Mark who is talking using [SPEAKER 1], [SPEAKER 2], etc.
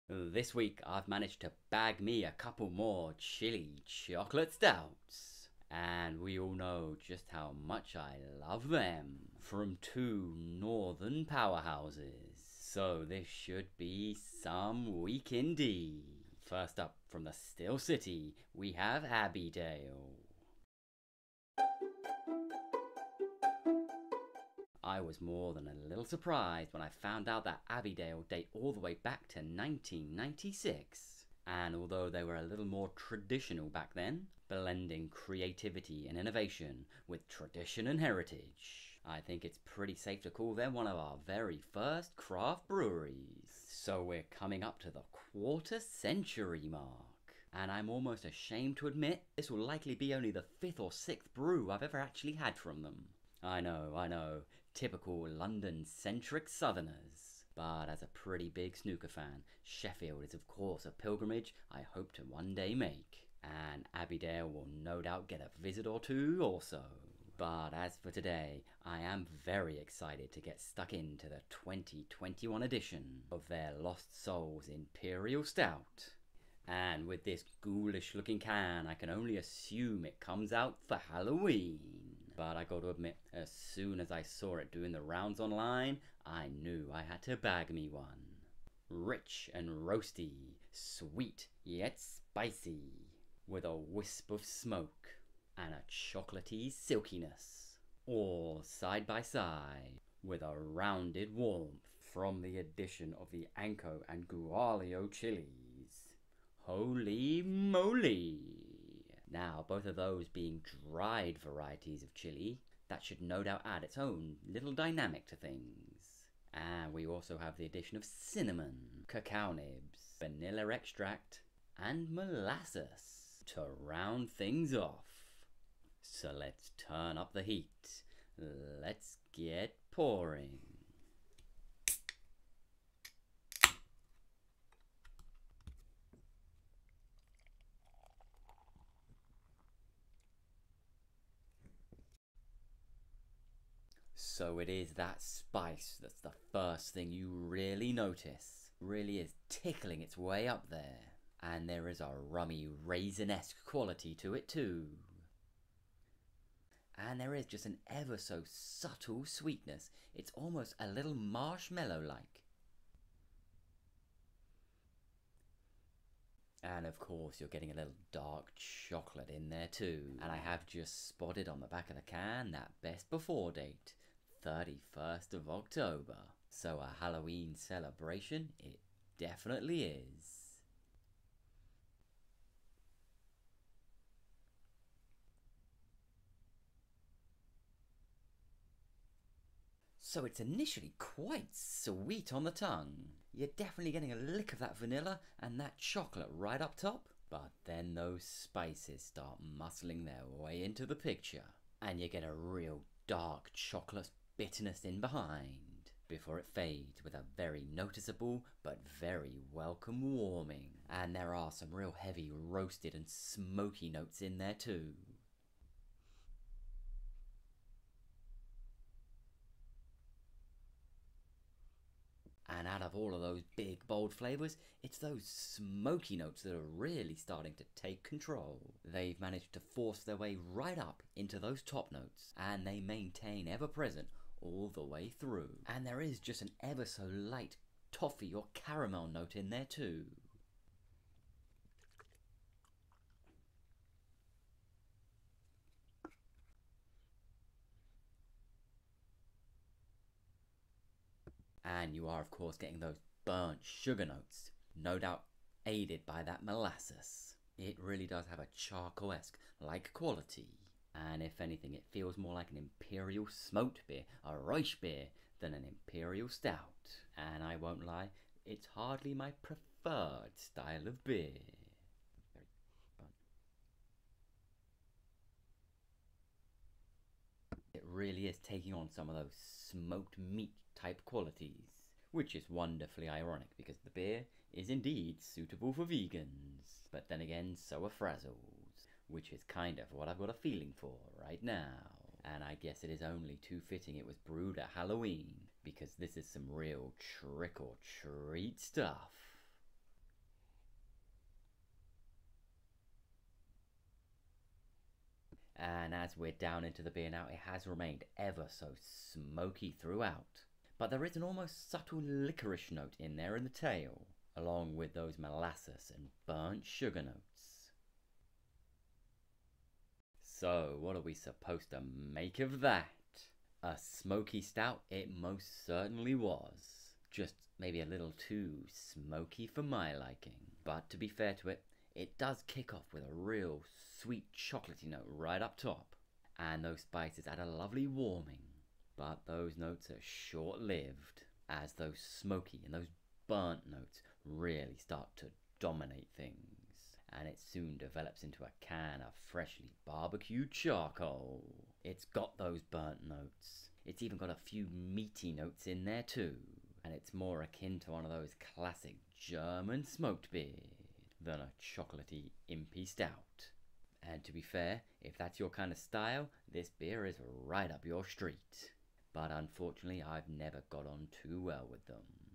[SPEAKER 1] This week I've managed to bag me a couple more Chili Chocolate Stouts. And we all know just how much I love them. From two northern powerhouses. So this should be some week indeed. First up from the Still City, we have Abbeydale. I was more than a little surprised when I found out that Abbeydale date all the way back to 1996. And although they were a little more traditional back then, blending creativity and innovation with tradition and heritage, I think it's pretty safe to call them one of our very first craft breweries. So we're coming up to the quarter-century mark. And I'm almost ashamed to admit this will likely be only the 5th or 6th brew I've ever actually had from them. I know, typical London-centric southerners. But as a pretty big snooker fan, Sheffield is of course a pilgrimage I hope to one day make. And Abbeydale will no doubt get a visit or two also. But as for today, I am very excited to get stuck into the 2021 edition of their Lost Souls Imperial Stout. And with this ghoulish looking can, I can only assume it comes out for Halloween. But I got to admit, as soon as I saw it doing the rounds online, I knew I had to bag me one. Rich and roasty, sweet yet spicy, with a wisp of smoke and a chocolatey silkiness, all side by side with a rounded warmth from the addition of the Anko and Gualio chilies. Holy moly! Now, both of those being dried varieties of chili, that should no doubt add its own little dynamic to things. And we also have the addition of cinnamon, cacao nibs, vanilla extract, and molasses to round things off. So let's turn up the heat. Let's get pouring. So it is that spice that's the first thing you really notice. Really is tickling its way up there. And there is a rummy raisin-esque quality to it too. And there is just an ever so subtle sweetness. It's almost a little marshmallow-like. And of course you're getting a little dark chocolate in there too. And I have just spotted on the back of the can that best before date, 31st of October. So a Halloween celebration it definitely is. So it's initially quite sweet on the tongue. You're definitely getting a lick of that vanilla and that chocolate right up top. But then those spices start muscling their way into the picture. And you get a real dark chocolate bitterness in behind. Before it fades with a very noticeable but very welcome warming. And there are some real heavy roasted and smoky notes in there too. And out of all of those big, bold flavours, it's those smoky notes that are really starting to take control. They've managed to force their way right up into those top notes, and they maintain ever present all the way through. And there is just an ever so light toffee or caramel note in there too. And you are of course getting those burnt sugar notes, no doubt aided by that molasses. It really does have a charcoal-esque like quality. And if anything, it feels more like an imperial smoked beer, a Reusch beer, than an imperial stout. And I won't lie, it's hardly my preferred style of beer. It really is taking on some of those smoked meat type qualities, which is wonderfully ironic because the beer is indeed suitable for vegans. But then again, so are frazzles, which is kind of what I've got a feeling for right now. And I guess it is only too fitting it was brewed at Halloween, because this is some real trick or treat stuff. And as we're down into the beer now, it has remained ever so smoky throughout. But there is an almost subtle licorice note in there in the tail, along with those molasses and burnt sugar notes. So, what are we supposed to make of that? A smoky stout it most certainly was. Just maybe a little too smoky for my liking. But to be fair to it, it does kick off with a real sweet chocolatey note right up top. And those spices add a lovely warming. But those notes are short-lived, as those smoky and those burnt notes really start to dominate things. And it soon develops into a can of freshly barbecued charcoal. It's got those burnt notes. It's even got a few meaty notes in there too. And it's more akin to one of those classic German smoked beers than a chocolatey impy stout. And to be fair, if that's your kind of style, this beer is right up your street. But unfortunately, I've never got on too well with them.